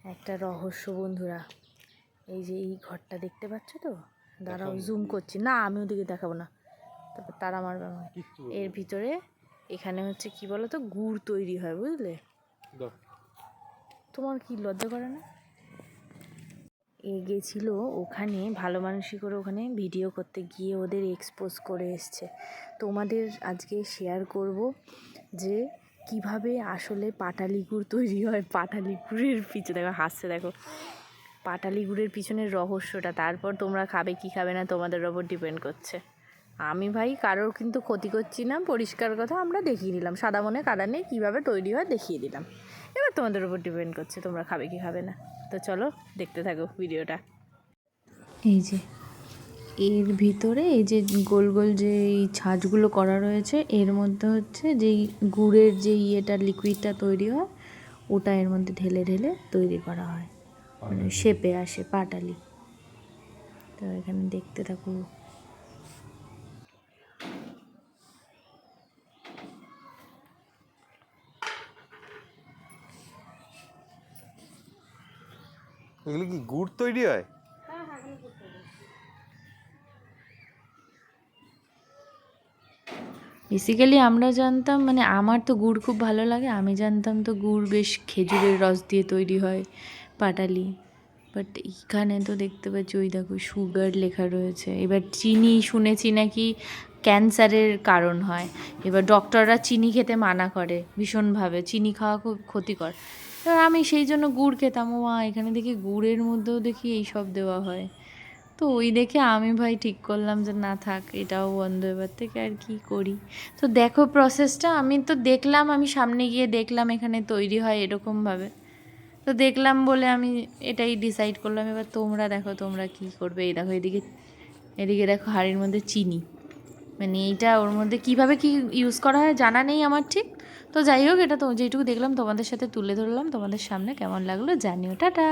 একটা রহস্য বন্ধুরা। এই যে এই ঘরটা দেখতে পাচ্ছ তো, দাঁড়াও জুম করছি, না আমি ওদিকে দেখাবো না, তারপর তারা মারবে আমার। এর ভিতরে এখানে হচ্ছে কি বলো তো, গুড় তৈরি হয়, বুঝলে? তোমার কি লজ্জা করে না? এ গেছিল ওখানে ভালো মানুষই করে, ওখানে ভিডিও করতে গিয়ে ওদের এক্সপোজ করে এসছে। তোমাদের আজকে শেয়ার করব যে কিভাবে আসলে পাটালি গুড় তৈরি হয়। পাটালি গুড়ের পিছনে দেখো, হাসছে দেখো, পাটালি গুড়ের পিছনের রহস্যটা। তারপর তোমরা খাবে কি খাবে না তোমাদের ওপর ডিপেন্ড করছে। আমি ভাই কারোর কিন্তু ক্ষতি করছি না, পরিষ্কার কথা আমরা দেখিয়ে দিলাম, সাদা মনে কাদা নেই, কীভাবে তৈরি হয় দেখিয়ে দিলাম। এবার তোমাদের উপর ডিপেন্ড করছে তোমরা খাবে কি খাবে না। তো চলো দেখতে থাকো ভিডিওটা। এই যে এর ভিতরে এই যে গোল গোল যে এই ছাঁচগুলো করা রয়েছে, এর মধ্যে হচ্ছে যেই গুড়ের যে ইয়েটা লিকুইডটা তৈরি হয়, ওটা এর মধ্যে ঢেলে ঢেলে তৈরি করা হয়, মানে শেপে আসে পাটালি। তো এখানে দেখতে থাকো। এগুলো কি গুড় তৈরি হয়? বেসিক্যালি আমরা জানতাম, মানে আমার তো গুড় খুব ভালো লাগে, আমি জানতাম তো গুড় বেশ খেজুরের রস দিয়ে তৈরি হয় পাটালি। বাট এইখানে তো দেখতে পাচ্ছি, ওই দেখো সুগার লেখা রয়েছে। এবার চিনি শুনেছি নাকি ক্যান্সারের কারণ হয়, এবার ডক্টররা চিনি খেতে মানা করে ভীষণভাবে, চিনি খাওয়া খুব ক্ষতিকর। এবার আমি সেই জন্য গুড় খেতাম, ও মা এখানে দেখি গুড়ের মধ্যেও দেখি এইসব দেওয়া হয়। তো ওই দেখে আমি ভাই ঠিক করলাম যে না থাক, এটাও বন্ধ, এবার থেকে আর কি করি। তো দেখো প্রসেসটা, আমি তো দেখলাম, আমি সামনে গিয়ে দেখলাম এখানে তৈরি হয় এরকমভাবে, তো দেখলাম বলে আমি এটাই ডিসাইড করলাম। এবার তোমরা দেখো তোমরা কি করবে। এই দেখো এদিকে, এদিকে দেখো হাঁড়ির মধ্যে চিনি, মানে এইটা ওর মধ্যে কিভাবে কি ইউজ করা হয় জানা নেই আমার ঠিক। তো যাই হোক, এটা তো যেটুকু দেখলাম তোমাদের সাথে তুলে ধরলাম তোমাদের সামনে, কেমন লাগলো জানিও। টাটা।